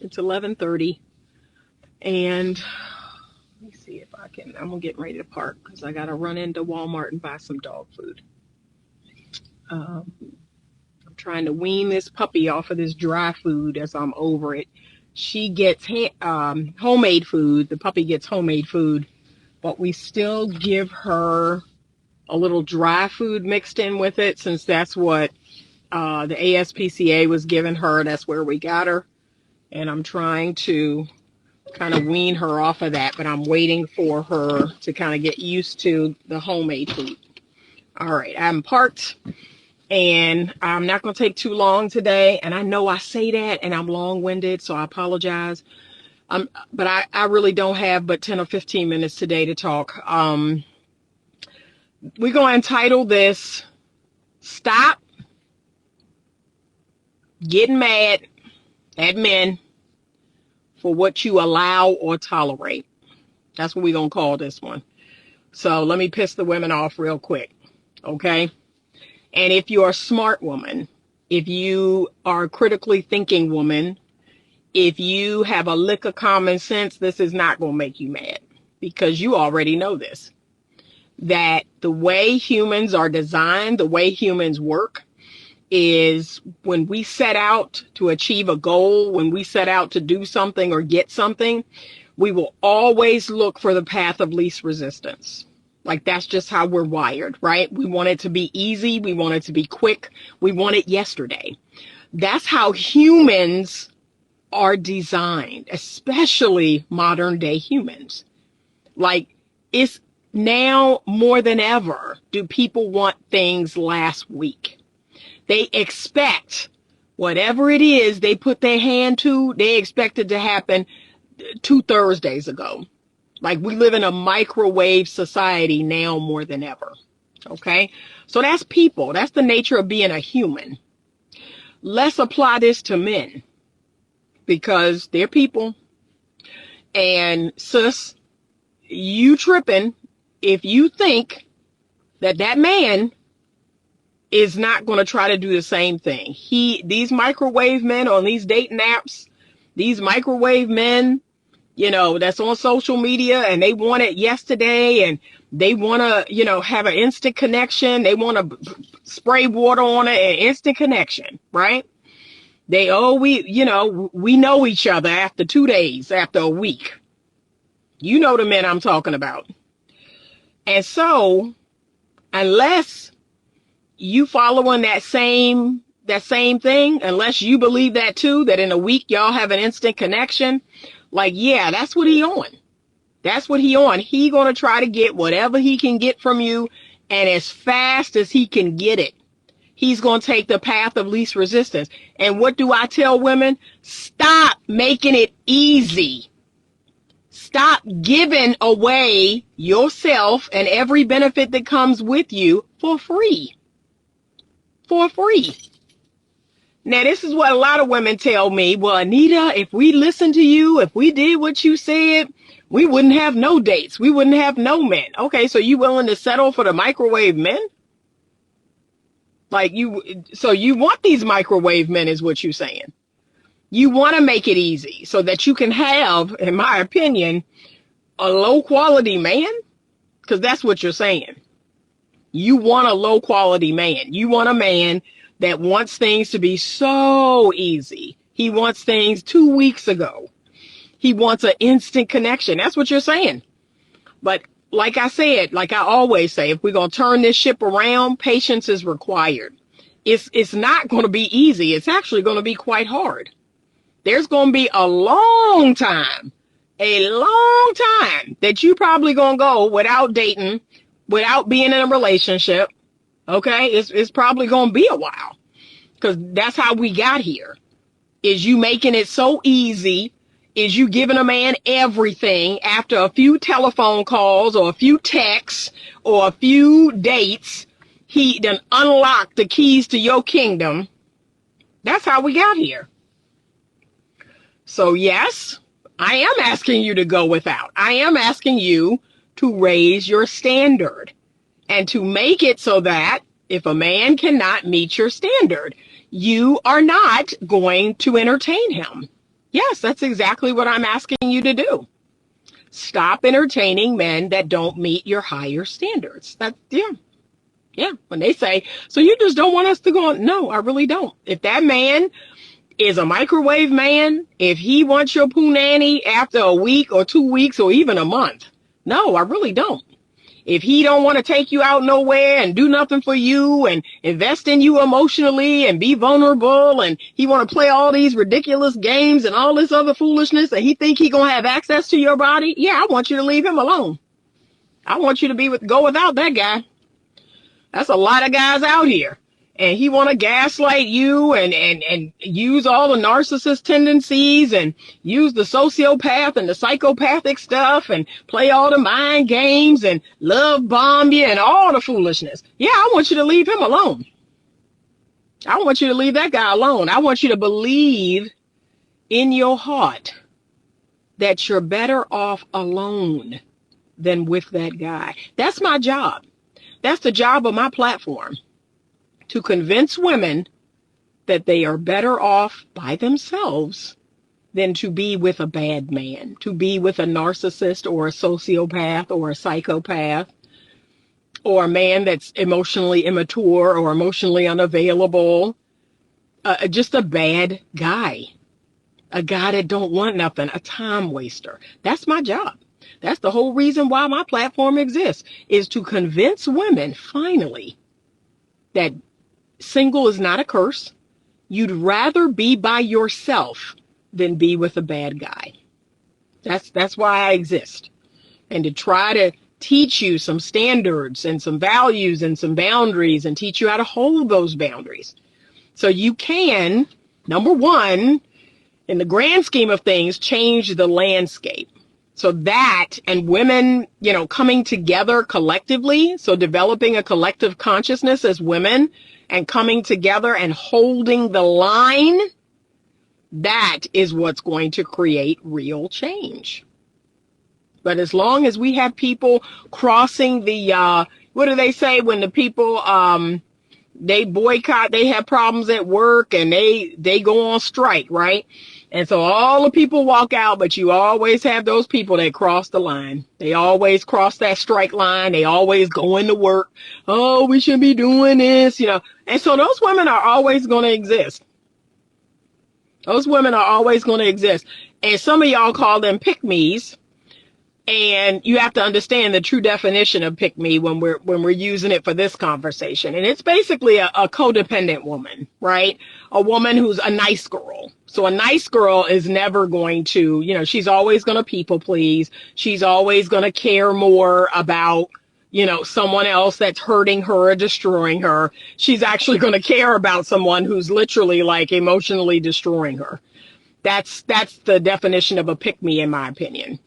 It's 11:30, and let me see if I can. I'm gonna get ready to park because I gotta run into Walmart and buy some dog food. I'm trying to wean this puppy off of this dry food as I'm over it. She gets homemade food. The puppy gets homemade food, but we still give her a little dry food mixed in with it, since that's what the ASPCA was giving her. That's where we got her. And I'm trying to kind of wean her off of that, but I'm waiting for her to kind of get used to the homemade food. All right, I'm parked, and I'm not going to take too long today. And I know I say that, and I'm long-winded, so I apologize. But I really don't have but 10 or 15 minutes today to talk. We're going to entitle this, Stop Getting Mad at Men for What You Allow or Tolerate. That's what we're going to call this one. So let me piss the women off real quick, okay? And if you're a smart woman, if you are a critically thinking woman, if you have a lick of common sense, this is not going to make you mad, because you already know this, that the way humans are designed, the way humans work, is when we set out to achieve a goal, when we set out to do something or get something, we will always look for the path of least resistance. Like, that's just how we're wired, right? We want it to be easy. We want it to be quick. We want it yesterday. That's how humans are designed, especially modern day humans. Like, it's now more than ever do people want things last week. They expect whatever it is they put their hand to, they expect it to happen 2 Thursdays ago. Like, we live in a microwave society now more than ever. Okay? So that's people. That's the nature of being a human. Let's apply this to men, because they're people. And sis, you tripping if you think that that man is not going to try to do the same thing. These microwave men on these dating apps, these microwave men, you know, that's on social media, and they want it yesterday, and they want to, you know, have an instant connection. They want to spray water on it, an instant connection, right? We know each other after 2 days, after a week. You know the men I'm talking about. And so, unless you following that same thing, unless you believe that too, that in a week y'all have an instant connection, like, yeah, that's what he on. That's what he on. He gonna try to get whatever he can get from you, and as fast as he can get it. He's gonna take the path of least resistance. And what do I tell women? Stop making it easy. Stop giving away yourself and every benefit that comes with you for free. For free. Now, this is what a lot of women tell me. Well, Anita, if we listened to you, if we did what you said, we wouldn't have no dates. We wouldn't have no men. Okay, so you willing to settle for the microwave men? So you want these microwave men is what you're saying. You want to make it easy so that you can have, in my opinion, a low quality man? Because that's what you're saying. You want a low quality man. You want a man that wants things to be so easy. He wants things 2 weeks ago. He wants an instant connection. That's what you're saying. But like I said, like I always say, if we're going to turn this ship around, patience is required. It's not going to be easy. It's actually going to be quite hard. There's going to be a long time that you probably going to go without dating, without being in a relationship. Okay, it's probably going to be a while, because that's how we got here. Is you making it so easy? Is you giving a man everything after a few telephone calls or a few texts or a few dates? He done unlocked the keys to your kingdom. That's how we got here. So yes, I am asking you to go without. I am asking you to raise your standard and to make it so that if a man cannot meet your standard, you are not going to entertain him. Yes, that's exactly what I'm asking you to do. Stop entertaining men that don't meet your higher standards. That's, yeah. Yeah. When they say, so you just don't want us to go on? No, I really don't. If that man is a microwave man, if he wants your punani after a week or 2 weeks or even a month, no, I really don't. If he don't want to take you out nowhere and do nothing for you and invest in you emotionally and be vulnerable, and he want to play all these ridiculous games and all this other foolishness, and he think he gonna have access to your body, yeah, I want you to leave him alone. I want you to go without that guy. That's a lot of guys out here. And he want to gaslight you and use all the narcissist tendencies and use the sociopath and the psychopathic stuff and play all the mind games and love bomb you and all the foolishness. Yeah, I want you to leave him alone. I want you to leave that guy alone. I want you to believe in your heart that you're better off alone than with that guy. That's my job. That's the job of my platform. To convince women that they are better off by themselves than to be with a bad man, to be with a narcissist or a sociopath or a psychopath or a man that's emotionally immature or emotionally unavailable, just a bad guy, a guy that don't want nothing, a time waster. That's my job. That's the whole reason why my platform exists, is to convince women finally that single is not a curse. You'd rather be by yourself than be with a bad guy. That's why I exist. And to try to teach you some standards and some values and some boundaries and teach you how to hold those boundaries. So you can, number one, in the grand scheme of things, change the landscape. So that, and women, coming together collectively, so developing a collective consciousness as women and coming together and holding the line, that is what's going to create real change. But as long as we have people crossing the, what do they say when the people, they boycott, they have problems at work and they go on strike, right? And so all the people walk out, but you always have those people that cross the line. They always cross that strike line. They always go into work. Oh, we shouldn't be doing this, And so those women are always going to exist. Those women are always going to exist. And some of y'all call them pick me's. And you have to understand the true definition of pick me when we're using it for this conversation. And it's basically a codependent woman, right? A woman who's a nice girl. So a nice girl is never going to, she's always going to people please. She's always going to care more about, someone else that's hurting her or destroying her. She's actually going to care about someone who's literally like emotionally destroying her. That's the definition of a pick me, in my opinion.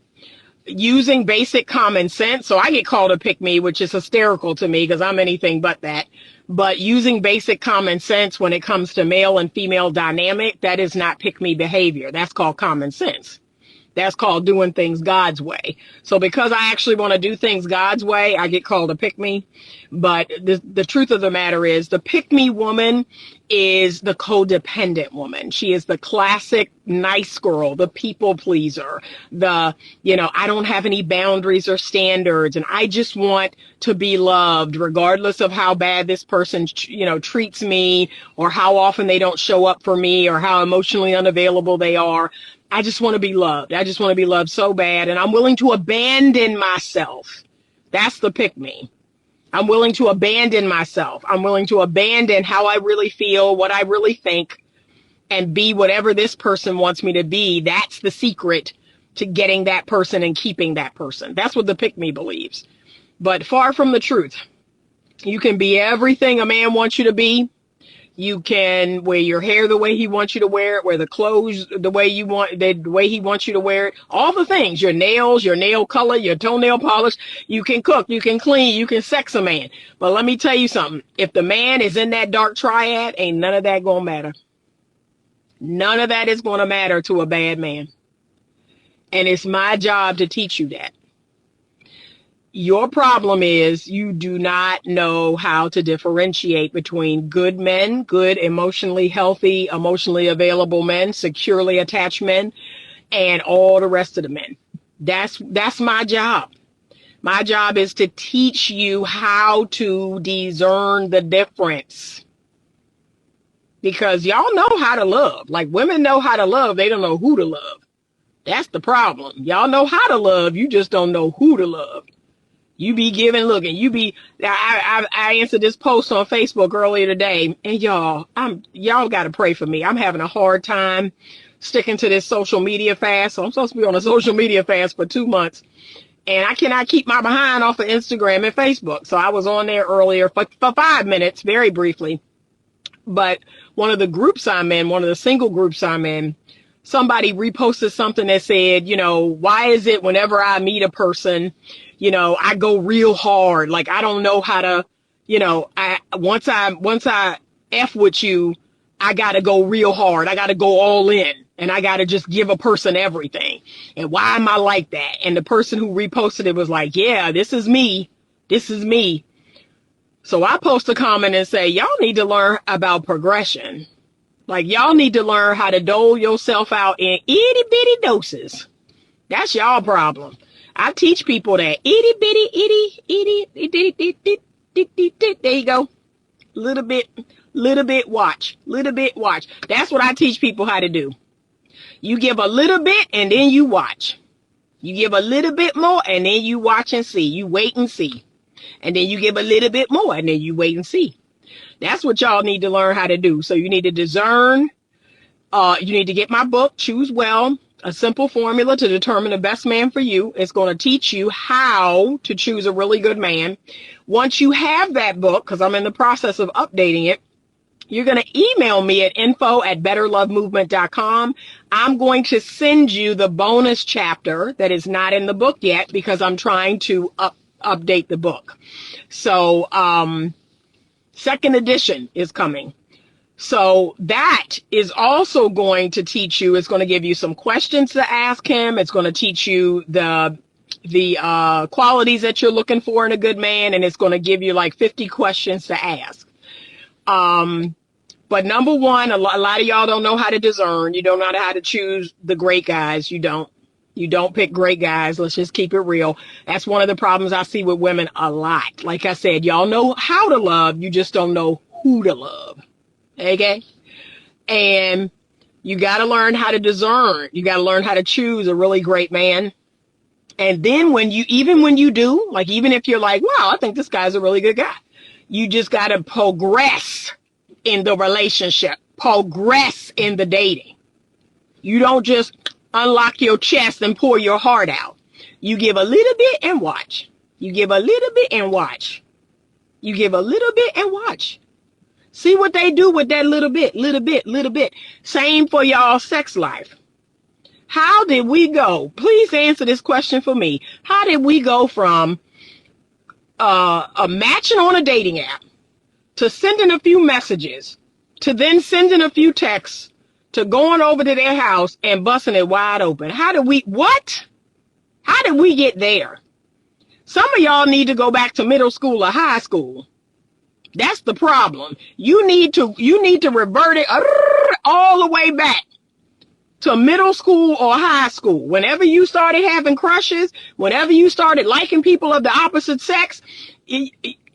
Using basic common sense. So I get called a pick me, which is hysterical to me because I'm anything but that. But using basic common sense when it comes to male and female dynamic, that is not pick me behavior. That's called common sense. That's called doing things God's way. So because I actually want to do things God's way, I get called a pick me. But the truth of the matter is the pick me woman is the codependent woman. She is the classic nice girl, the people pleaser, I don't have any boundaries or standards and I just want to be loved regardless of how bad this person, treats me or how often they don't show up for me or how emotionally unavailable they are. I just want to be loved. I just want to be loved so bad. And I'm willing to abandon myself. That's the pick me. I'm willing to abandon myself. I'm willing to abandon how I really feel, what I really think, and be whatever this person wants me to be. That's the secret to getting that person and keeping that person. That's what the pick me believes. But far from the truth. You can be everything a man wants you to be. You can wear your hair the way he wants you to wear it, wear the clothes the way he wants you to wear it. All the things, your nails, your nail color, your toenail polish. You can cook, you can clean, you can sex a man. But let me tell you something. If the man is in that dark triad, ain't none of that gonna matter. None of that is gonna matter to a bad man. And it's my job to teach you that. Your problem is you do not know how to differentiate between good men, good, emotionally healthy, emotionally available men, securely attached men, and all the rest of the men. That's my job. My job is to teach you how to discern the difference. Because y'all know how to love. Like, women know how to love. They don't know who to love. That's the problem. Y'all know how to love. You just don't know who to love. You be giving, look, and you be, I answered this post on Facebook earlier today, and y'all got to pray for me. I'm having a hard time sticking to this social media fast. So I'm supposed to be on a social media fast for 2 months, and I cannot keep my behind off of Instagram and Facebook. So I was on there earlier for 5 minutes, very briefly. But one of the groups I'm in, one of the single groups I'm in, somebody reposted something that said, why is it whenever I meet a person, I go real hard. Like, I don't know how to, once I F with you, I got to go real hard. I got to go all in, and I got to just give a person everything. And why am I like that? And the person who reposted it was like, yeah, this is me. This is me. So I post a comment and say, y'all need to learn about progression. Like, y'all need to learn how to dole yourself out in itty bitty doses. That's y'all problem. I teach people that itty bitty, itty. There you go. Little bit, watch. Little bit, watch. That's what I teach people how to do. You give a little bit and then you watch. You give a little bit more and then you watch and see. You wait and see. And then you give a little bit more and then you wait and see. That's what y'all need to learn how to do. So you need to discern. You need to get my book, Choose Well, a simple formula to determine the best man for you. It's going to teach you how to choose a really good man. Once you have that book, because I'm in the process of updating it, you're going to email me at info@betterlovemovement.com. I'm going to send you the bonus chapter that is not in the book yet because I'm trying to update the book. So, second edition is coming. So that is also going to teach you, it's going to give you some questions to ask him. It's going to teach you the qualities that you're looking for in a good man. And it's going to give you like 50 questions to ask. But number one, a lot of y'all don't know how to discern. You don't know how to choose the great guys. You don't pick great guys. Let's just keep it real. That's one of the problems I see with women a lot. Like I said, y'all know how to love. You just don't know who to love. Okay? And you got to learn how to discern. You got to learn how to choose a really great man. And then when you do, like, even if you're like, wow, I think this guy's a really good guy, you just got to progress in the relationship, progress in the dating. You don't just unlock your chest and pour your heart out. You give a little bit and watch. You give a little bit and watch. You give a little bit and watch. See what they do with that little bit. Same for y'all sex life. How did we go? Please answer this question for me. How did we go from a matching on a dating app to sending a few messages to then sending a few texts to going over to their house and busting it wide open? How did we get there? Some of y'all need to go back to middle school or high school. That's the problem. You need to revert it all the way back to middle school or high school. Whenever you started having crushes, whenever you started liking people of the opposite sex,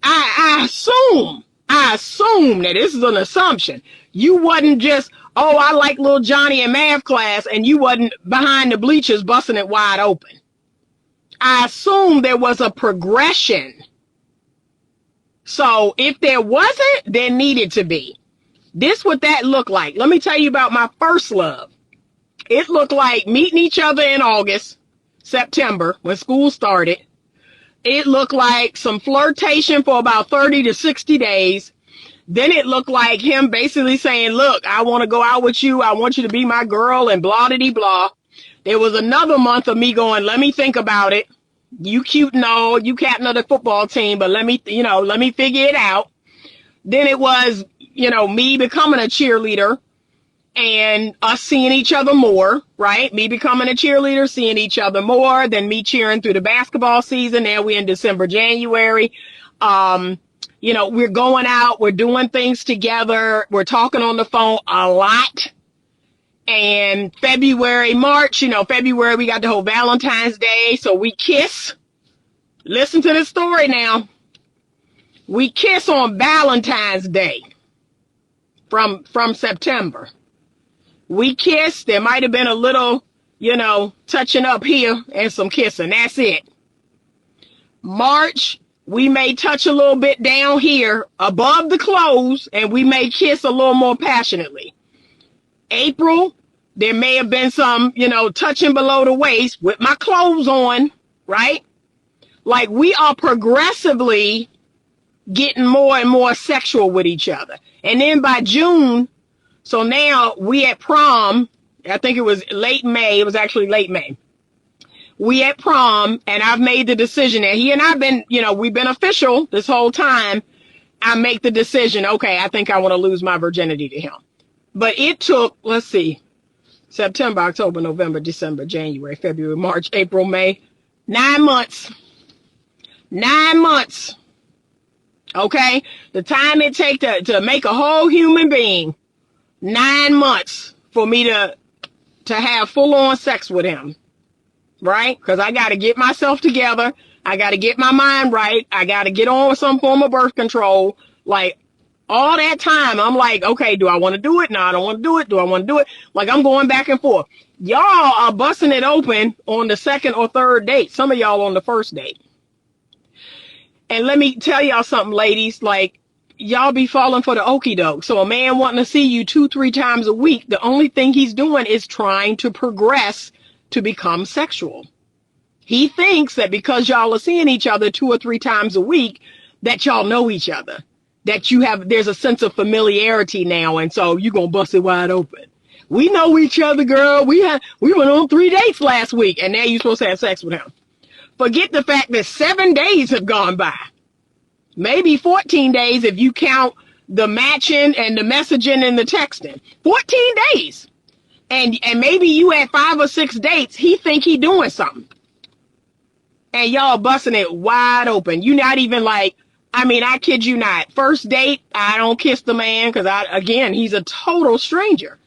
I assume that this is an assumption. You wasn't just, oh, I like little Johnny in math class, and you wasn't behind the bleachers busting it wide open. I assume there was a progression. So if there wasn't, there needed to be. This what that looked like. Let me tell you about my first love. It looked like meeting each other in August, September, when school started. It looked like some flirtation for about 30 to 60 days. Then it looked like him basically saying, look, I want to go out with you. I want you to be my girl and blah, blah, blah. There was another month of me going, let me think about it. You cute and all, you captain of the football team, but let me figure it out. Then it was, me becoming a cheerleader. and us seeing each other more, right? Me becoming a cheerleader, seeing each other more than me cheering through the basketball season. Now we're in December, January. We're going out, we're doing things together, we're talking on the phone a lot. And February, March, February, we got the whole Valentine's Day, so we kiss. Listen to this story now. We kiss on Valentine's Day from September. We kissed. There might have been a little, touching up here and some kissing. That's it. March, we may touch a little bit down here above the clothes, and we may kiss a little more passionately. April, there may have been some, touching below the waist with my clothes on, right? Like, we are progressively getting more and more sexual with each other. And then by June, so now we at prom, I think it was late May. It was actually late May. We at prom, and I've made the decision that he and I've been, we've been official this whole time. I make the decision, okay, I think I want to lose my virginity to him. But it took, let's see, September, October, November, December, January, February, March, April, May, 9 months. 9 months. Okay? The time it takes to make a whole human being. 9 months for me to have full-on sex with him, right? Because I got to get myself together. I got to get my mind right. I got to get on some form of birth control. Like, all that time, I'm like, okay, do I want to do it? No, I don't want to do it. Do I want to do it? Like, I'm going back and forth. Y'all are busting it open on the second or third date. Some of y'all on the first date. And let me tell y'all something, ladies. Like, y'all be falling for the okie doke. So a man wanting to see you 2-3 times a week, the only thing he's doing is trying to progress to become sexual. He thinks that because y'all are seeing each other 2 or 3 times a week, that y'all know each other, that there's a sense of familiarity now. And so you're going to bust it wide open. We know each other, girl. We went on 3 dates last week, and now you're supposed to have sex with him. Forget the fact that 7 days have gone by. Maybe 14 days if you count the matching and the messaging and the texting. 14 days. And maybe you had 5 or 6 dates. He think he doing something. And y'all busting it wide open. You not even like, I kid you not. First date, I don't kiss the man because he's a total stranger.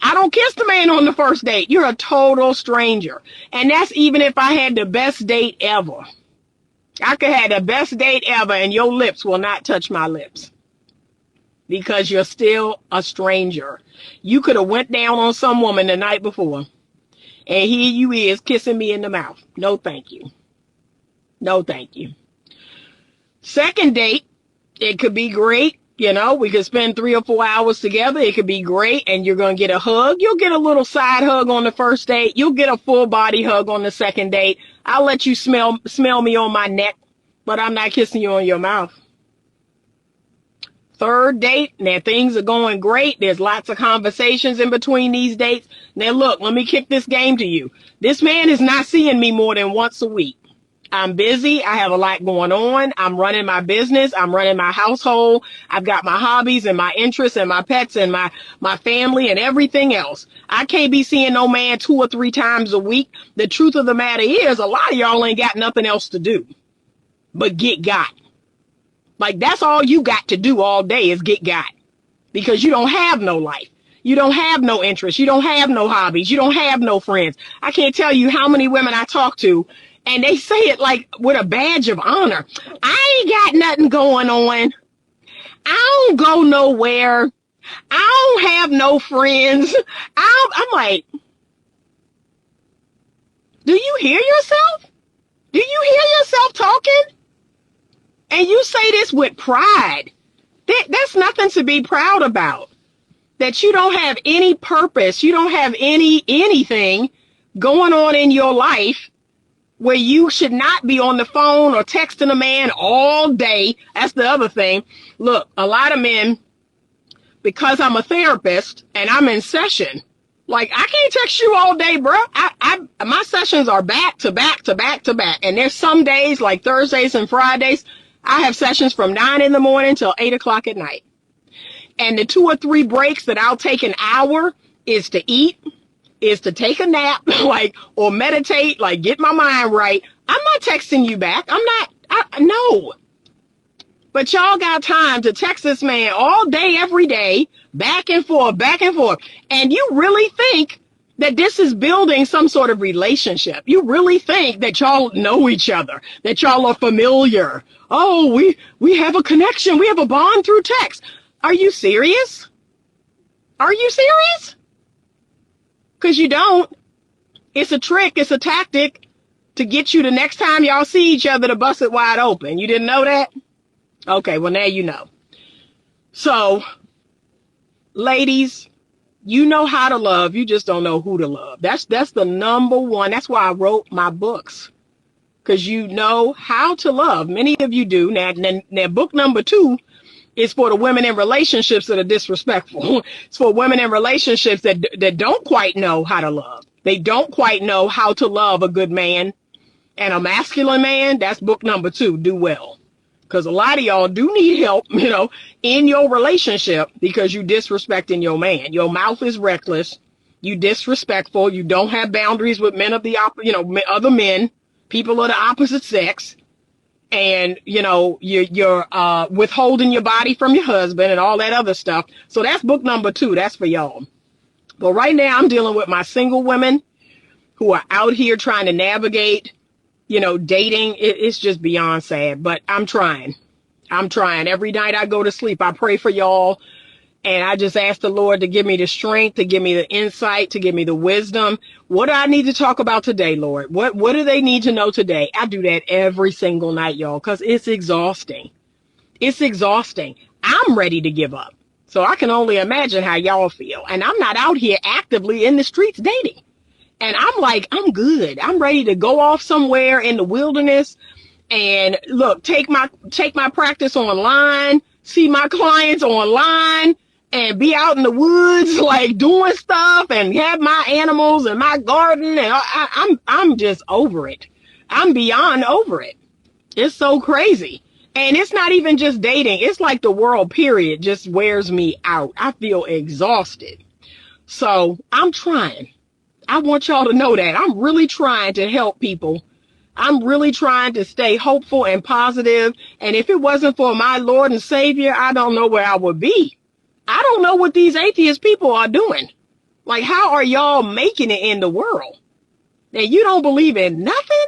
I don't kiss the man on the first date. You're a total stranger. And that's even if I had the best date ever. I could have the best date ever and your lips will not touch my lips. Because you're still a stranger. You could have went down on some woman the night before. And here you is kissing me in the mouth. No, thank you. No, thank you. Second date, it could be great. We could spend 3 or 4 hours together. It could be great. And you're going to get a hug. You'll get a little side hug on the first date. You'll get a full body hug on the second date. I'll let you smell me on my neck, but I'm not kissing you on your mouth. Third date, now things are going great. There's lots of conversations in between these dates. Now look, let me kick this game to you. This man is not seeing me more than once a week. I'm busy. I have a lot going on. I'm running my business. I'm running my household. I've got my hobbies and my interests and my pets and my family and everything else. I can't be seeing no man 2 or 3 times a week. The truth of the matter is a lot of y'all ain't got nothing else to do but get got. Like, that's all you got to do all day is get got, because you don't have no life. You don't have no interests. You don't have no hobbies. You don't have no friends. I can't tell you how many women I talk to, and they say it like with a badge of honor. I ain't got nothing going on. I don't go nowhere. I don't have no friends. I'm like, do you hear yourself? Do you hear yourself talking? And you say this with pride. That's nothing to be proud about. That you don't have any purpose. You don't have anything going on in your life where you should not be on the phone or texting a man all day. That's the other thing. Look, a lot of men, because I'm a therapist and I'm in session, like, I can't text you all day, bro. My sessions are back to back to back to back. And there's some days, like Thursdays and Fridays, I have sessions from 9 in the morning till 8 o'clock at night. And the 2 or 3 breaks that I'll take an hour, is to eat, is to take a nap, like, or meditate, like get my mind right. I'm not texting you back. No. But y'all got time to text this man all day, every day, back and forth, back and forth. And you really think that this is building some sort of relationship. You really think that y'all know each other, that y'all are familiar. Oh, we have a connection. We have a bond through text. Are you serious? Are you serious? Because you don't. It's a trick. It's a tactic to get you the next time y'all see each other to bust it wide open. You didn't know that? Okay, well, now you know. So, ladies, you know how to love. You just don't know who to love. That's the number one. That's why I wrote my books. Because you know how to love. Many of you do. Now, book number 2 is for the women in relationships that are disrespectful. It's for women in relationships that don't quite know how to love. They don't quite know how to love a good man and a masculine man. That's book number 2. Do well. Because a lot of y'all do need help, in your relationship because you disrespecting your man. Your mouth is reckless. You disrespectful. You don't have boundaries with men of the other men, people of the opposite sex. And, you're withholding your body from your husband and all that other stuff. So that's book number 2. That's for y'all. But right now I'm dealing with my single women who are out here trying to navigate dating. It's just beyond sad, but I'm trying. Every night I go to sleep, I pray for y'all. And I just ask the Lord to give me the strength, to give me the insight, to give me the wisdom. What do I need to talk about today, Lord? What do they need to know today? I do that every single night, y'all, because it's exhausting. It's exhausting. I'm ready to give up. So I can only imagine how y'all feel. And I'm not out here actively in the streets dating. And I'm like, I'm good. I'm ready to go off somewhere in the wilderness and look, take my practice online, see my clients online, and be out in the woods, like doing stuff and have my animals and my garden. And I'm just over it. I'm beyond over it. It's so crazy. And it's not even just dating. It's like the world period just wears me out. I feel exhausted. So I'm trying. I want y'all to know that I'm really trying to help people. I'm really trying to stay hopeful and positive. And if it wasn't for my Lord and Savior, I don't know where I would be. I don't know what these atheist people are doing. Like, how are y'all making it in the world? And you don't believe in nothing?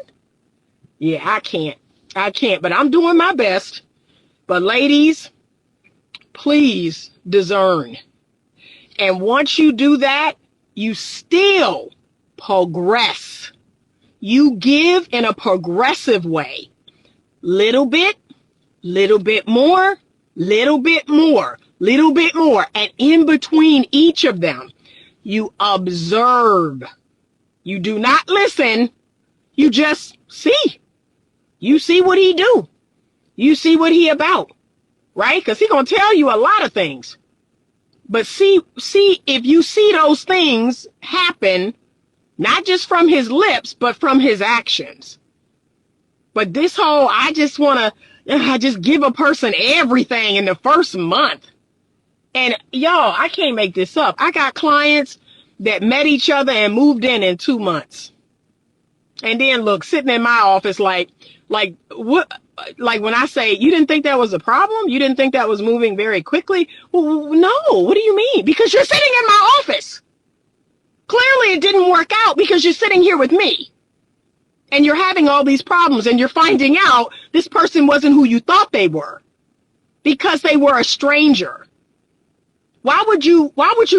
Yeah, I can't, but I'm doing my best. But ladies, please discern. And once you do that, you still progress. You give in a progressive way. Little bit more, little bit more, little bit more. And in between each of them, you observe. You do not listen. You just see. You see what he do. You see what he about, right? Because he gonna tell you a lot of things. But see if you see those things happen, not just from his lips, but from his actions. But this whole, I just give a person everything in the first month. And y'all, I can't make this up. I got clients that met each other and moved in 2 months. And then look, sitting in my office like what? Like when I say, you didn't think that was a problem? You didn't think that was moving very quickly? Well, no, what do you mean? Because you're sitting in my office. Clearly it didn't work out because you're sitting here with me. And you're having all these problems and you're finding out this person wasn't who you thought they were. Because they were a stranger. Why would you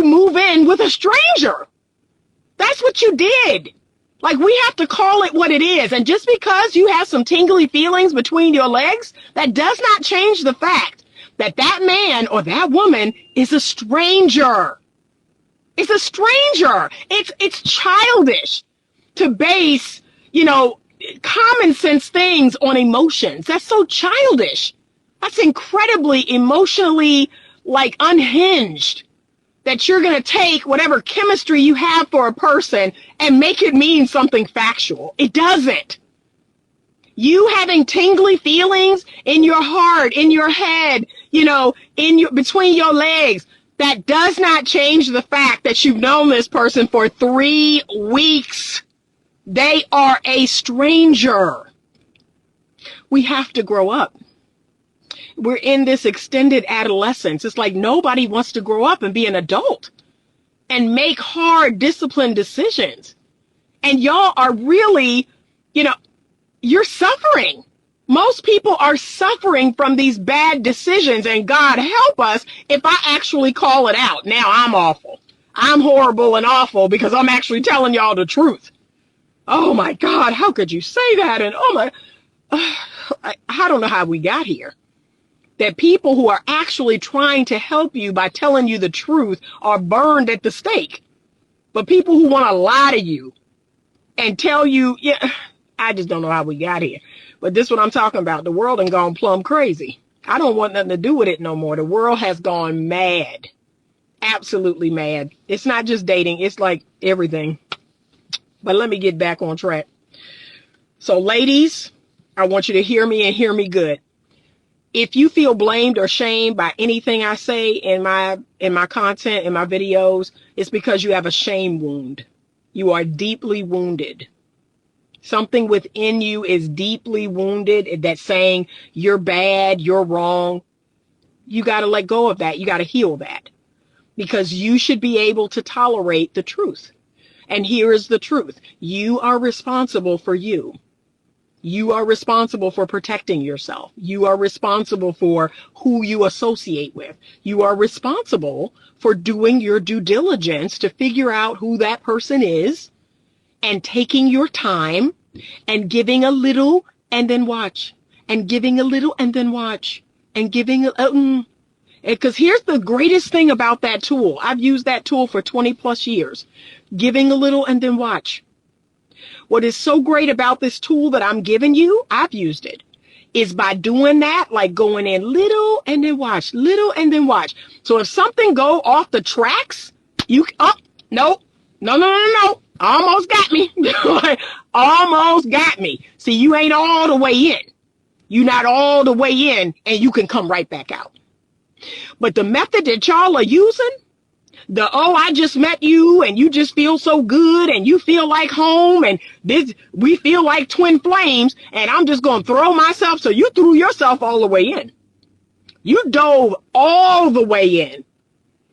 move in with a stranger? That's what you did. Like, we have to call it what it is. And just because you have some tingly feelings between your legs, that does not change the fact that that man or that woman is a stranger. It's a stranger. It's childish to base, common sense things on emotions. That's so childish. That's incredibly emotionally, unhinged. That you're going to take whatever chemistry you have for a person and make it mean something factual. It doesn't. You having tingly feelings in your heart, in your head, between your legs, That does not change the fact that you've known this person for 3 weeks. They are a stranger. We have to grow up. We're in this extended adolescence. It's like nobody wants to grow up and be an adult and make hard, disciplined decisions. And y'all are really, you're suffering. Most people are suffering from these bad decisions, and God help us if I actually call it out. Now I'm awful. I'm horrible and awful because I'm actually telling y'all the truth. Oh my God, how could you say that? And I don't know how we got here. That people who are actually trying to help you by telling you the truth are burned at the stake. But people who want to lie to you and tell you, I just don't know how we got here. But this is what I'm talking about. The world done gone plumb crazy. I don't want nothing to do with it no more. The world has gone mad. Absolutely mad. It's not just dating. It's like everything. But let me get back on track. So ladies, I want you to hear me and hear me good. If you feel blamed or shamed by anything I say in my content, in my videos, it's because you have a shame wound. You are deeply wounded. Something within you is deeply wounded that's saying you're bad, you're wrong. You got to let go of that. You got to heal that because you should be able to tolerate the truth. And here is the truth. You are responsible for you. You are responsible for protecting yourself. You are responsible for who you associate with. You are responsible for doing your due diligence to figure out who that person is and taking your time and giving a little and then watch and giving a little and then watch and giving because here's the greatest thing about that tool. I've used that tool for 20 plus years. Giving a little and then watch. What is so great about this tool that I'm giving you, I've used it, is by doing that, like going in little and then watch, little and then watch. So if something go off the tracks, no. Almost got me. Almost got me. See, you ain't all the way in. You're not all the way in, and you can come right back out. But the method that y'all are using, I just met you and you just feel so good and you feel like home and we feel like twin flames and I'm just going to throw myself. So you threw yourself all the way in. You dove all the way in.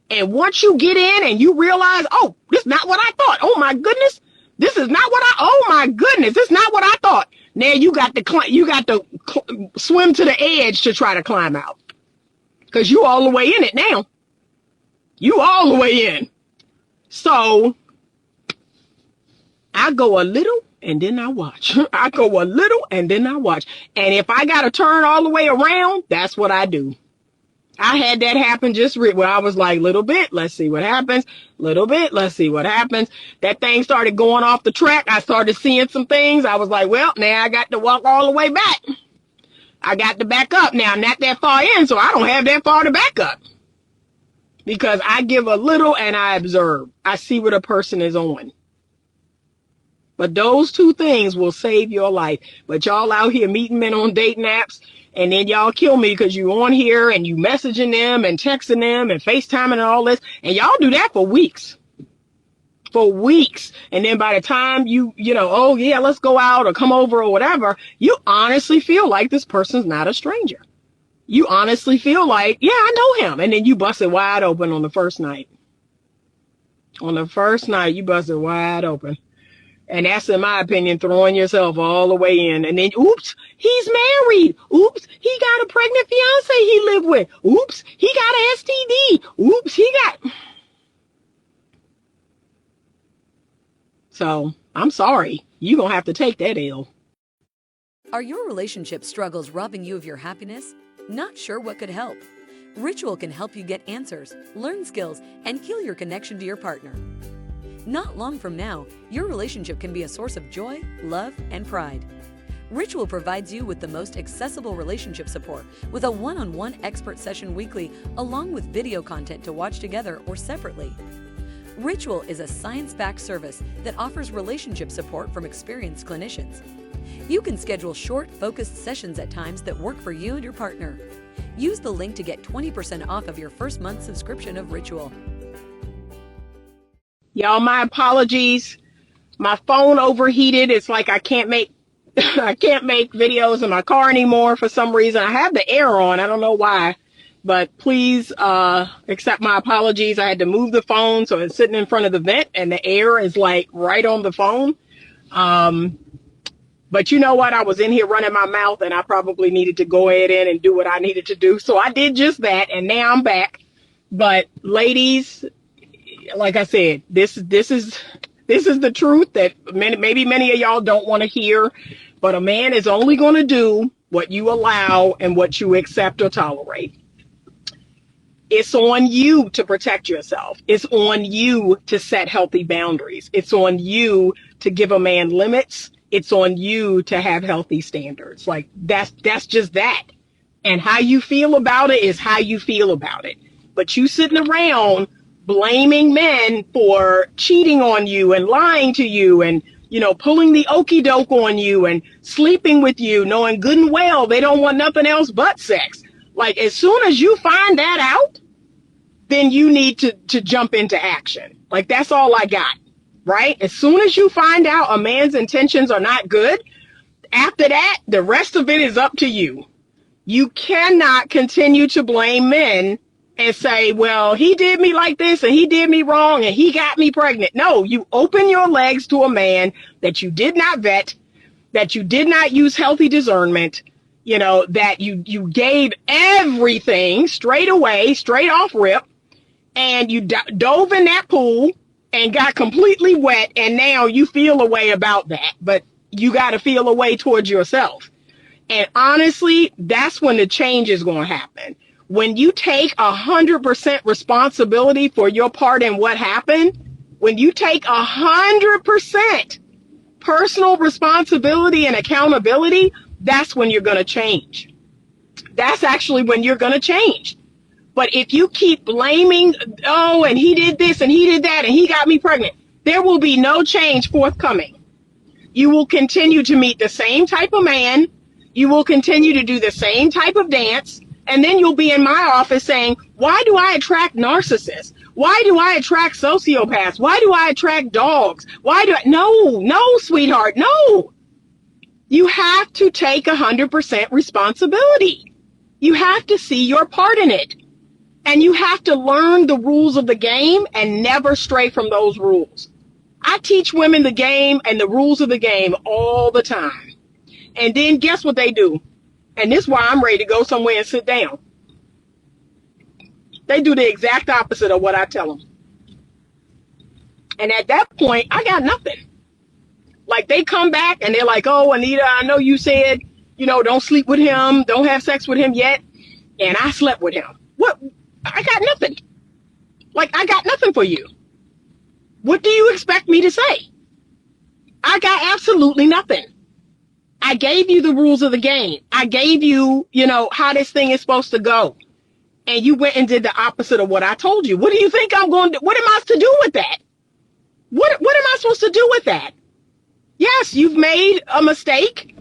And once you get in and you realize, this is not what I thought. Oh my goodness. This is not what oh my goodness. This is not what I thought. Now you got to swim to the edge to try to climb out. Because you all the way in it now. You all the way in. So I go a little and then I watch. I go a little and then I watch. And if I got to turn all the way around, that's what I do. I had that happen just where I was like, little bit, let's see what happens. Little bit, let's see what happens. That thing started going off the track. I started seeing some things. I was like, well, now I got to walk all the way back. I got to back up. Now I'm not that far in, so I don't have that far to back up. Because I give a little and I observe. I see what a person is on. But those two things will save your life. But y'all out here meeting men on dating apps, and then y'all kill me because you on here and you messaging them and texting them and FaceTiming and all this. And y'all do that for weeks. For weeks. And then by the time let's go out or come over or whatever, you honestly feel like this person's not a stranger. You honestly feel like, yeah, I know him. And then you bust it wide open on the first night. On the first night, you bust it wide open. And that's, in my opinion, throwing yourself all the way in. And then, oops, he's married. Oops, he got a pregnant fiance he lived with. Oops, he got an STD. Oops, he got... So, I'm sorry. You're going to have to take that L. Are your relationship struggles robbing you of your happiness? Not sure what could help? Ritual can help you get answers, learn skills, and heal your connection to your partner. Not long from now, your relationship can be a source of joy, love, and pride. Ritual provides you with the most accessible relationship support with a one-on-one expert session weekly, along with video content to watch together or separately. Ritual is a science-backed service that offers relationship support from experienced clinicians. You can schedule short, focused sessions at times that work for you and your partner. Use the link to get 20% off of your first month subscription of Ritual. Y'all, my apologies. My phone overheated. It's like I can't make I can't make videos in my car anymore for some reason. I have the air on. I don't know why. But please accept my apologies. I had to move the phone so it's sitting in front of the vent and the air is like right on the phone. But you know what? I was in here running my mouth and I probably needed to go ahead in and do what I needed to do. So I did just that and now I'm back. But ladies, like I said, this is the truth that maybe many of y'all don't want to hear, but a man is only going to do what you allow and what you accept or tolerate. It's on you to protect yourself. It's on you to set healthy boundaries. It's on you to give a man limits. It's on you to have healthy standards. Like that's just that. And how you feel about it is how you feel about it. But you sitting around blaming men for cheating on you and lying to you and, pulling the okie doke on you and sleeping with you, knowing good and well they don't want nothing else but sex. Like as soon as you find that out, then you need to jump into action. Like that's all I got, right? As soon as you find out a man's intentions are not good, after that, the rest of it is up to you. You cannot continue to blame men and say, well, he did me like this and he did me wrong and he got me pregnant. No, you open your legs to a man that you did not vet, that you did not use healthy discernment, that you gave everything straight away, straight off rip, and you dove in that pool and got completely wet, and now you feel a way about that, but you got to feel a way towards yourself. And honestly, that's when the change is going to happen. When you take 100% responsibility for your part in what happened, when you take 100% personal responsibility and accountability, that's when you're going to change. That's actually when you're going to change. But if you keep blaming, oh, and he did this and he did that and he got me pregnant, there will be no change forthcoming. You will continue to meet the same type of man. You will continue to do the same type of dance. And then you'll be in my office saying, why do I attract narcissists? Why do I attract sociopaths? Why do I attract dogs? No, sweetheart, no. You have to take 100% responsibility. You have to see your part in it. And you have to learn the rules of the game and never stray from those rules. I teach women the game and the rules of the game all the time. And then guess what they do? And this is why I'm ready to go somewhere and sit down. They do the exact opposite of what I tell them. And at that point, I got nothing. Like they come back and they're like, oh, Anita, I know you said, don't sleep with him, don't have sex with him yet. And I slept with him. What? I got nothing. Like, I got nothing for you. What do you expect me to say? I got absolutely nothing. I gave you the rules of the game. I gave you, how this thing is supposed to go. And you went and did the opposite of what I told you. What do you think I'm going to do? What am I to do with that? What am I supposed to do with that? Yes, you've made a mistake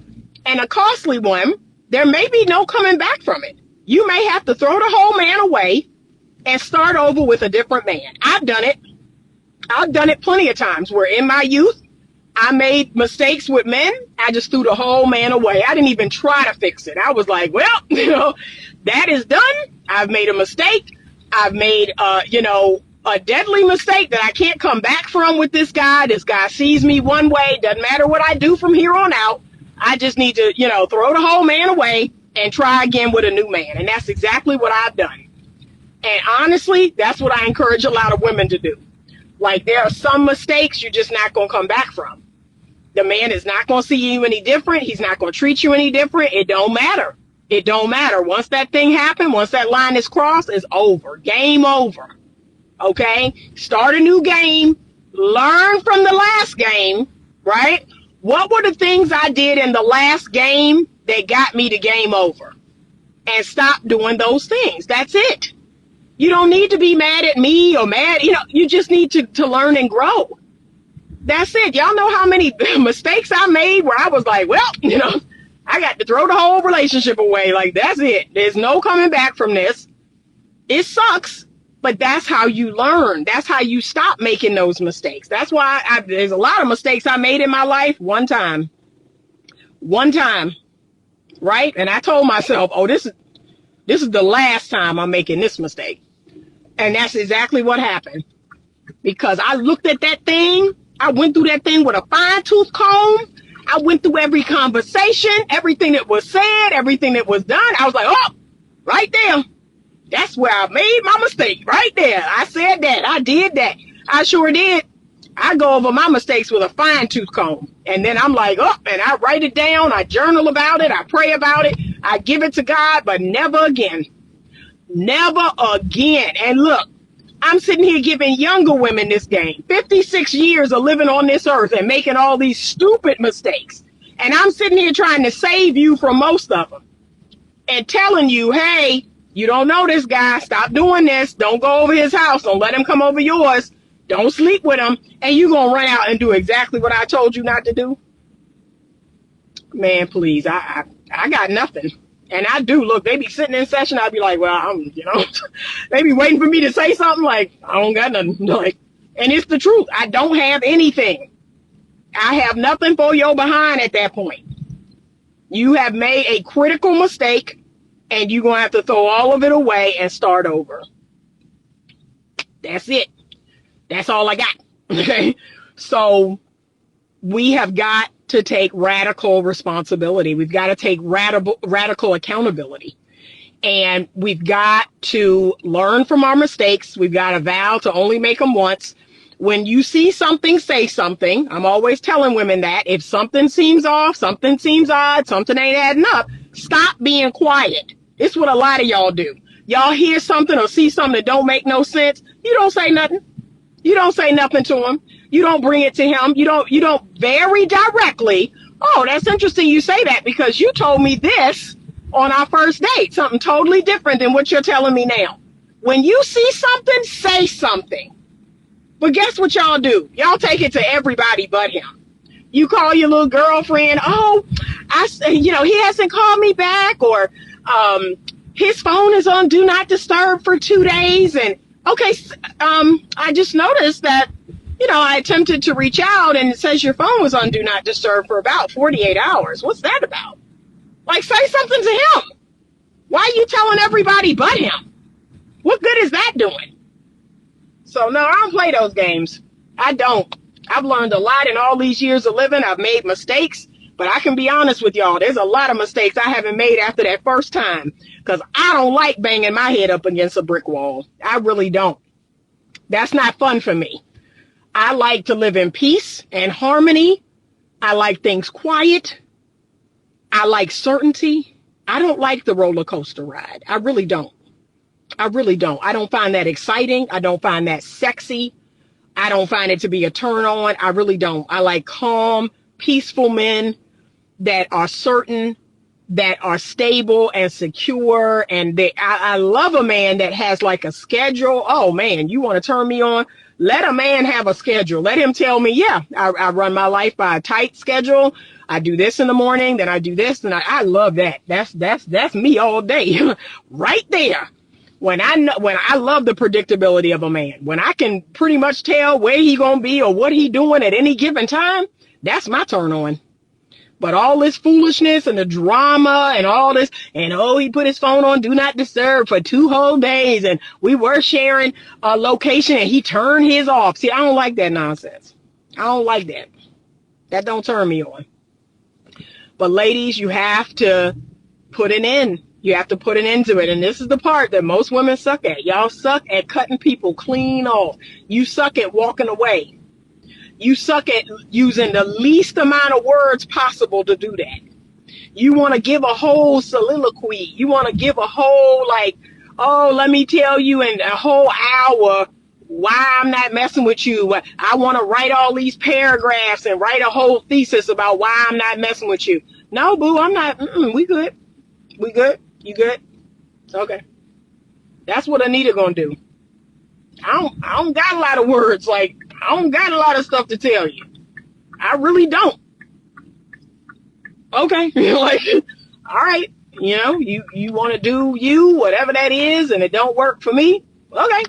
and a costly one. There may be no coming back from it. You may have to throw the whole man away and start over with a different man. I've done it. I've done it plenty of times where in my youth, I made mistakes with men. I just threw the whole man away. I didn't even try to fix it. I was like, well, that is done. I've made a mistake. I've made, a deadly mistake that I can't come back from with this guy. This guy sees me one way. Doesn't matter what I do from here on out. I just need to, throw the whole man away and try again with a new man. And that's exactly what I've done. And honestly, that's what I encourage a lot of women to do. Like there are some mistakes you're just not going to come back from. The man is not going to see you any different. He's not going to treat you any different. It don't matter. It don't matter. Once that thing happened, once that line is crossed, it's over. Game over. Okay? Start a new game. Learn from the last game, right? What were the things I did in the last game that got me to game over? And stop doing those things. That's it. You don't need to be mad at me or mad, you just need to learn and grow. That's it. Y'all know how many mistakes I made where I was like, well, I got to throw the whole relationship away. Like, that's it. There's no coming back from this. It sucks, but that's how you learn. That's how you stop making those mistakes. That's why there's a lot of mistakes I made in my life one time, right? And I told myself, oh, this is the last time I'm making this mistake. And that's exactly what happened. Because I looked at that thing, I went through that thing with a fine-tooth comb. I went through every conversation, everything that was said, everything that was done. I was like, oh, right there. That's where I made my mistake, right there. I said that. I did that. I sure did. I go over my mistakes with a fine-tooth comb. And then I'm like, oh, and I write it down. I journal about it. I pray about it. I give it to God, but never again. Never again. And look, I'm sitting here giving younger women this game. 56 years of living on this earth and making all these stupid mistakes. And I'm sitting here trying to save you from most of them. And telling you, hey, you don't know this guy. Stop doing this. Don't go over his house. Don't let him come over yours. Don't sleep with him. And you're going to run out and do exactly what I told you not to do. Man, please. I got nothing. And I do. Look, they be sitting in session. I'd be like, well, they be waiting for me to say something like, I don't got nothing. Like, and it's the truth. I don't have anything. I have nothing for your behind at that point. You have made a critical mistake and you're going to have to throw all of it away and start over. That's it. That's all I got. Okay. So we have got to take radical responsibility. We've got to take radical accountability. And we've got to learn from our mistakes. We've got to vow to only make them once. When you see something, say something. I'm always telling women that. If something seems off, something seems odd, something ain't adding up, stop being quiet. It's what a lot of y'all do. Y'all hear something or see something that don't make no sense. You don't say nothing. You don't say nothing to him. You don't bring it to him. You don't very directly. Oh, that's interesting you say that because you told me this on our first date. Something totally different than what you're telling me now. When you see something, say something. But guess what y'all do? Y'all take it to everybody but him. You call your little girlfriend. Oh, he hasn't called me back, or his phone is on do not disturb for 2 days. And okay, I just noticed that, I attempted to reach out and it says your phone was on do not disturb for about 48 hours. What's that about? Like, say something to him. Why are you telling everybody but him? What good is that doing? So no, I don't play those games. I don't. I've learned a lot in all these years of living. I've made mistakes, but I can be honest with y'all. There's a lot of mistakes I haven't made after that first time because I don't like banging my head up against a brick wall. I really don't. That's not fun for me. I like to live in peace and harmony. I like things quiet. I like certainty. I don't like the roller coaster ride. I really don't. I really don't. I don't find that exciting. I don't find that sexy. I don't find it to be a turn on. I really don't. I like calm, peaceful men that are certain, that are stable and secure. And I love a man that has like a schedule. Oh man, you want to turn me on? Let a man have a schedule. Let him tell me, yeah, I run my life by a tight schedule. I do this in the morning, then I do this, and I love that. That's me all day, right there. When I love the predictability of a man, when I can pretty much tell where he gonna be or what he doing at any given time, that's my turn on. But all this foolishness and the drama and all this, and he put his phone on do not disturb for 2 whole days, and we were sharing a location and he turned his off. See, I don't like that nonsense. I don't like that. That don't turn me on. But ladies, you have to put an end. You have to put an end to it. And this is the part that most women suck at. Y'all suck at cutting people clean off. You suck at walking away. You suck at using the least amount of words possible to do that. You want to give a whole soliloquy. You want to give a whole let me tell you in a whole hour why I'm not messing with you. I want to write all these paragraphs and write a whole thesis about why I'm not messing with you. No, boo, I'm not. We good. We good. You good? Okay. That's what Anita gonna do. I don't got a lot of words. Like, I don't got a lot of stuff to tell you. I really don't. Okay. Like, all right. You want to do you, whatever that is, and it don't work for me. Okay.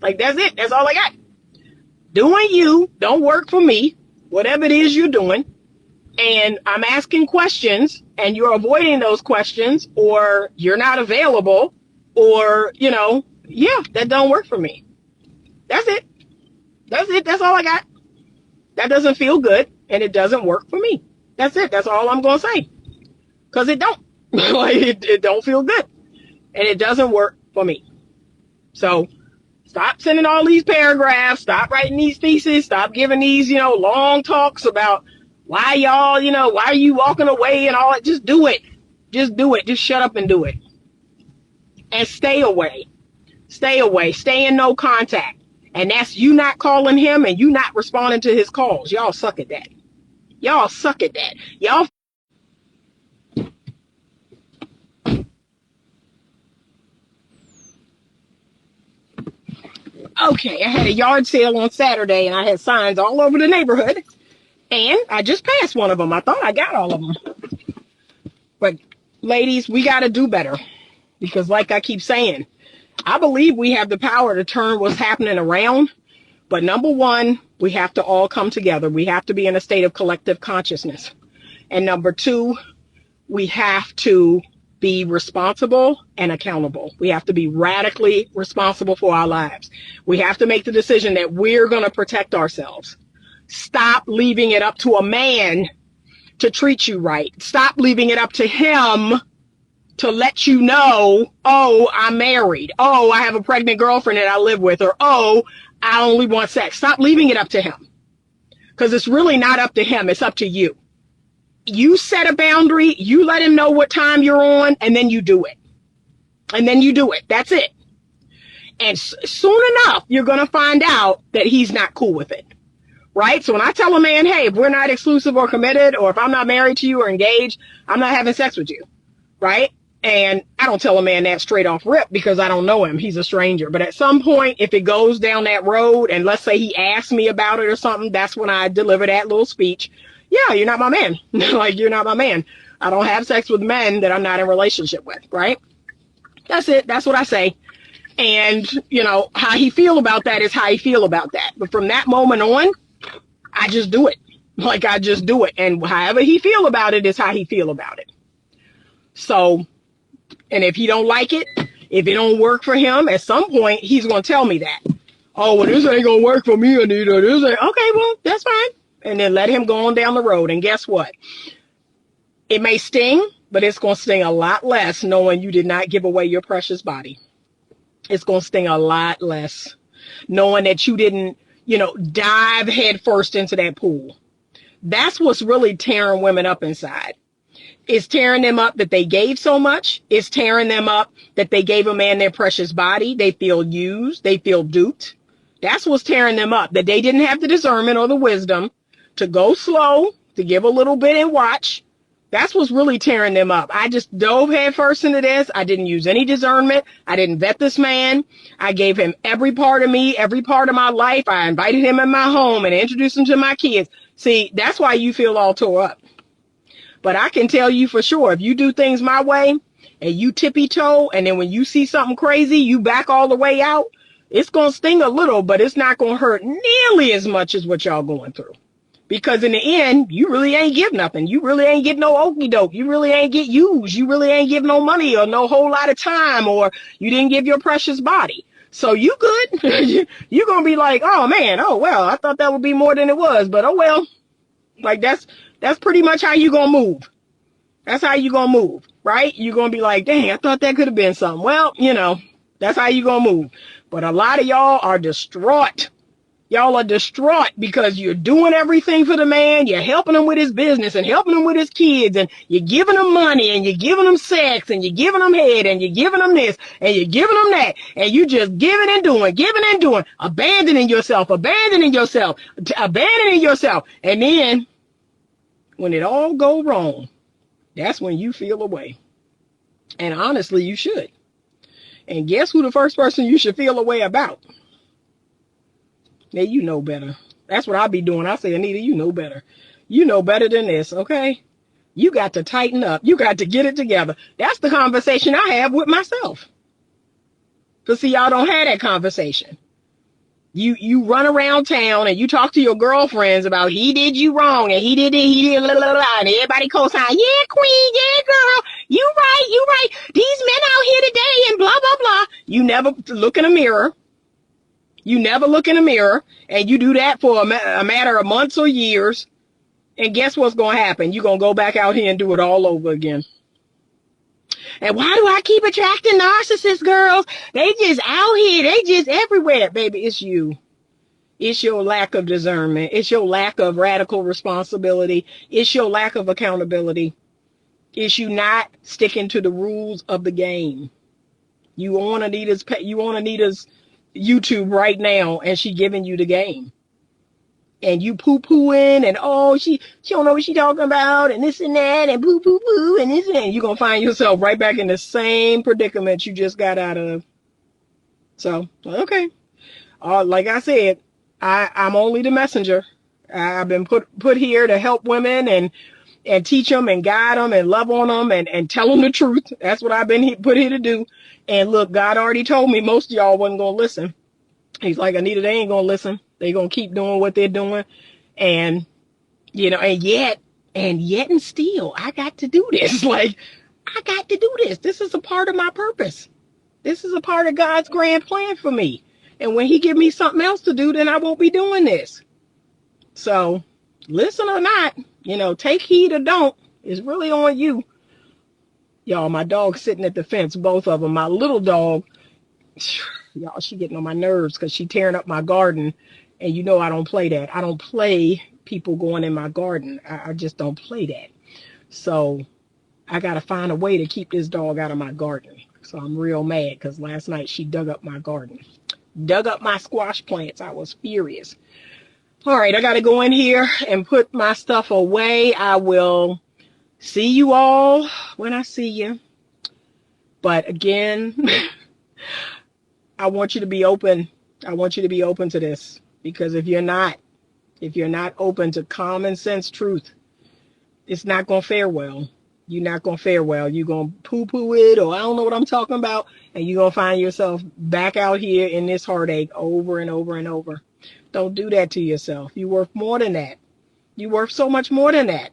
Like, that's it. That's all I got. Doing you don't work for me, whatever it is you're doing. And I'm asking questions and you're avoiding those questions, or you're not available, or, yeah, that don't work for me. That's it. That's it. That's all I got. That doesn't feel good and it doesn't work for me. That's it. That's all I'm going to say. Because it don't. Like, it don't feel good. And it doesn't work for me. So stop sending all these paragraphs. Stop writing these theses. Stop giving these, long talks about why y'all, why are you walking away and all that. Just do it. Just do it. Just shut up and do it. And stay away. Stay away. Stay in no contact. And that's you not calling him and you not responding to his calls. Y'all suck at that. Y'all suck at that. Y'all. Okay, I had a yard sale on Saturday and I had signs all over the neighborhood. And I just passed one of them. I thought I got all of them. But ladies, we got to do better. Because like I keep saying, I believe we have the power to turn what's happening around. But number one, we have to all come together. We have to be in a state of collective consciousness. And number two, we have to be responsible and accountable. We have to be radically responsible for our lives. We have to make the decision that we're going to protect ourselves. Stop leaving it up to a man to treat you right. Stop leaving it up to him to let you know, oh, I'm married. Oh, I have a pregnant girlfriend that I live with. Or, oh, I only want sex. Stop leaving it up to him. Because it's really not up to him. It's up to you. You set a boundary. You let him know what time you're on. And then you do it. And then you do it. That's it. And soon enough, you're going to find out that he's not cool with it. Right? So when I tell a man, hey, if we're not exclusive or committed, or if I'm not married to you or engaged, I'm not having sex with you. Right? And I don't tell a man that straight off rip because I don't know him. He's a stranger. But at some point, if it goes down that road and let's say he asks me about it or something, that's when I deliver that little speech. Yeah, you're not my man. Like, you're not my man. I don't have sex with men that I'm not in a relationship with. Right? That's it. That's what I say. And, how he feel about that is how he feel about that. But from that moment on, I just do it. Like, I just do it. And however he feel about it is how he feel about it. So, and if he don't like it, if it don't work for him, at some point, he's going to tell me that. Oh, well, this ain't going to work for me, Anita. This ain't. Okay, well, that's fine. And then let him go on down the road. And guess what? It may sting, but it's going to sting a lot less knowing you did not give away your precious body. It's going to sting a lot less knowing that you didn't, dive head first into that pool. That's what's really tearing women up inside. It's tearing them up that they gave so much. It's tearing them up that they gave a man their precious body. They feel used. They feel duped. That's what's tearing them up, that they didn't have the discernment or the wisdom to go slow, to give a little bit and watch. That's what's really tearing them up. I just dove head first into this. I didn't use any discernment. I didn't vet this man. I gave him every part of me, every part of my life. I invited him in my home and introduced him to my kids. See, that's why you feel all tore up. But I can tell you for sure, if you do things my way and you tippy toe, and then when you see something crazy, you back all the way out, it's going to sting a little, but it's not going to hurt nearly as much as what y'all going through. Because in the end, you really ain't give nothing. You really ain't get no okie doke. You really ain't get used. You really ain't give no money or no whole lot of time, or you didn't give your precious body. So you good. You're going to be like, oh man, oh well, I thought that would be more than it was, but oh well. Like that's pretty much how you going to move. That's how you going to move, right? You're going to be like, dang, I thought that could have been something. Well, that's how you going to move. But a lot of y'all are distraught. Y'all are distraught because you're doing everything for the man. You're helping him with his business and helping him with his kids, and you're giving him money and you're giving him sex and you're giving him head and you're giving him this and you're giving him that, and you just giving and doing, abandoning yourself. And then when it all go wrong, that's when you feel away. And honestly, you should. And guess who the first person you should feel a way about? Now, you know better. That's what I be doing. I say, Anita, you know better. You know better than this, okay? You got to tighten up. You got to get it together. That's the conversation I have with myself. But see, y'all don't have that conversation. You run around town and you talk to your girlfriends about he did you wrong and he did blah, blah, blah, and everybody co-sign, yeah, queen, yeah, girl, you right. These men out here today and blah, blah, blah. You never look in a mirror. You never look in a mirror, and you do that for a matter of months or years. And guess what's going to happen? You're going to go back out here and do it all over again. And why do I keep attracting narcissist girls? They just out here. They just everywhere. Baby, it's you. It's your lack of discernment. It's your lack of radical responsibility. It's your lack of accountability. It's you not sticking to the rules of the game. You on Anita's YouTube right now, and she giving you the game. And you poo-pooing, and oh, she don't know what she talking about, and this and that, and poo-poo-poo, and this and that. You're going to find yourself right back in the same predicament you just got out of. So, okay. Like I said, I'm only the messenger. I've been put here to help women and teach them and guide them and love on them and tell them the truth. That's what I've been put here to do. And look, God already told me most of y'all wasn't going to listen. He's like, Anita, they ain't going to listen. They're going to keep doing what they're doing. And, you know, and yet and still, I got to do this. Like, I got to do this. This is a part of my purpose. This is a part of God's grand plan for me. And when he give me something else to do, then I won't be doing this. So, listen or not, you know, take heed or don't. It's really on you. Y'all, my dog's sitting at the fence, both of them. My little dog, y'all, she getting on my nerves because she tearing up my garden. And you know I don't play that. I don't play people going in my garden. I just don't play that. So I got to find a way to keep this dog out of my garden. So I'm real mad because last night she dug up my garden. Dug up my squash plants. I was furious. All right, I got to go in here and put my stuff away. I will see you all when I see you. But again, I want you to be open. I want you to be open to this. Because if you're not open to common sense truth, it's not going to fare well. You're not going to fare well. You're going to poo-poo it, or I don't know what I'm talking about, and you're going to find yourself back out here in this heartache over and over and over. Don't do that to yourself. You're worth more than that. You're worth so much more than that.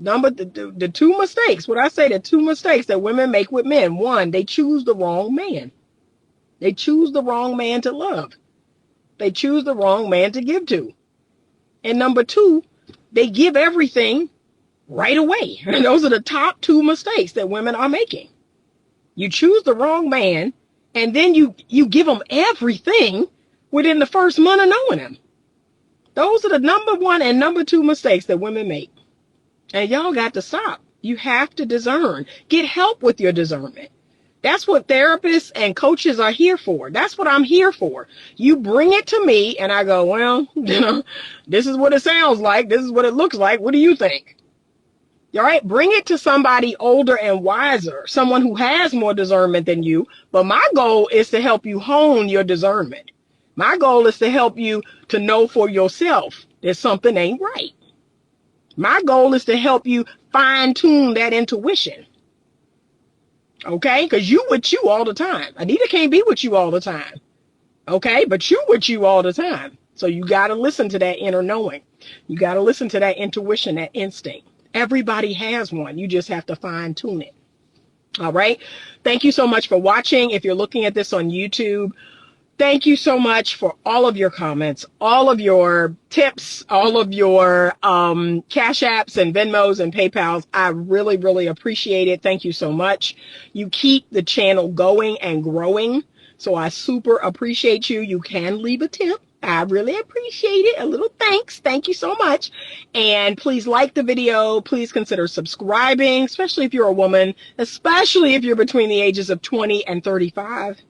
The two mistakes, what I say, the two mistakes that women make with men. One, they choose the wrong man. They choose the wrong man to love. They choose the wrong man to give to. And number two, they give everything right away. And those are the top two mistakes that women are making. You choose the wrong man, and then you give them everything within the first month of knowing him. Those are the number one and number two mistakes that women make. And y'all got to stop. You have to discern. Get help with your discernment. That's what therapists and coaches are here for. That's what I'm here for. You bring it to me and I go, well, you know, this is what it sounds like. This is what it looks like. What do you think? All right. Bring it to somebody older and wiser, someone who has more discernment than you. But my goal is to help you hone your discernment. My goal is to help you to know for yourself that something ain't right. My goal is to help you fine tune that intuition. Okay, because you with you all the time. Anita can't be with you all the time. Okay, but you with you all the time. So you got to listen to that inner knowing. You got to listen to that intuition, that instinct. Everybody has one. You just have to fine tune it. All right. Thank you so much for watching. If you're looking at this on YouTube, thank you so much for all of your comments, all of your tips, all of your Cash Apps and Venmos and PayPals. I really, really appreciate it. Thank you so much. You keep the channel going and growing. So I super appreciate you. You can leave a tip. I really appreciate it. A little thanks. Thank you so much. And please like the video. Please consider subscribing, especially if you're a woman, especially if you're between the ages of 20 and 35.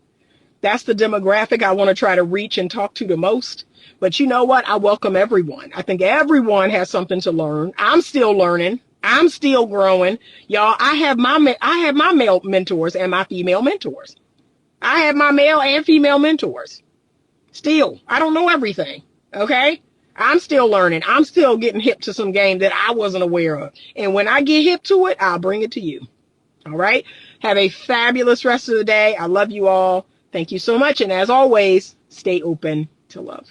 That's the demographic I want to try to reach and talk to the most. But you know what? I welcome everyone. I think everyone has something to learn. I'm still learning. I'm still growing. Y'all, I have my male mentors and my female mentors. I have my male and female mentors. Still, I don't know everything. Okay? I'm still learning. I'm still getting hip to some game that I wasn't aware of. And when I get hip to it, I'll bring it to you. All right? Have a fabulous rest of the day. I love you all. Thank you so much. And as always, stay open to love.